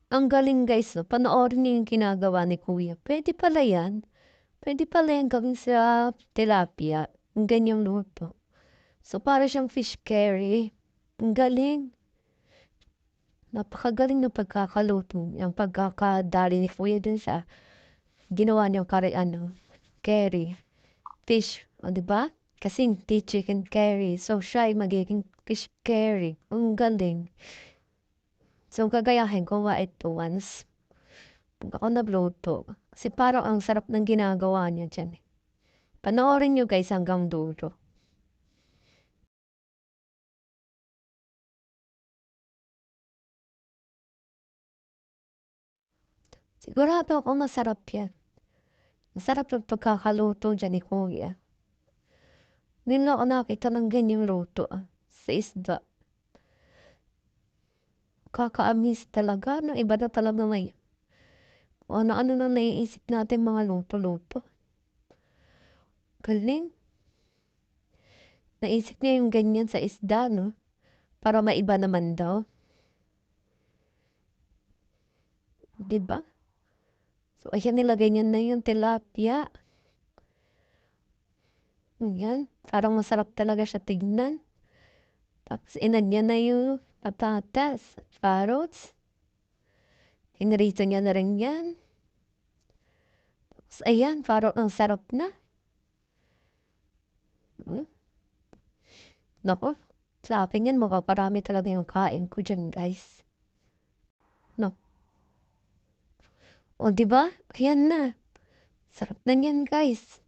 Ang galing guys 'no, panoorin niyo yung ginagawa ni kuya. Puwede pala yan. Puwede pala yan gawin sa tilapia, yung ganyang luto. So, para siyang fish curry. Ang galing. Napakagaling ng pagkakaluto niyang pagkakadali ni kuya dun sa ginawa niyang curry, fish, oh, 'di ba? Kasi hindi chicken curry, so siya ay magiging fish curry. Ang galing. So, gagayahin ko nga ito once 'pag ako nagluto. Kasi parang ang sarap ng ginagawa niya diyan, eh. Panoorin niyo guys hanggang dulo. Sigurado ako masarap yan. Masarap yung pagkakaluto diyan ni kuya. Hindi na ako nakakita ng ganyang luto, sa isda. Kakaamis talaga 'no, iba na talaga may kung ano-ano na naiisip natin mga luto-luto. Galing. Naisip niya yung ganyan sa isda 'no, para maiba naman daw, 'di ba? So, ayan nilagay niya na yung tilapia. Ayan, parang masarap talaga siya tignan. Tapos in-add niya na yung patatas, carrots, hinrito niya na rin 'yan. Tapos ayan, parang ang sarap na. Hmm, naku, sa'kin 'yan makakarami talaga yung kain ko diyan guys, 'no. Oh, 'di ba? Ayan na, sarap na niyan guys.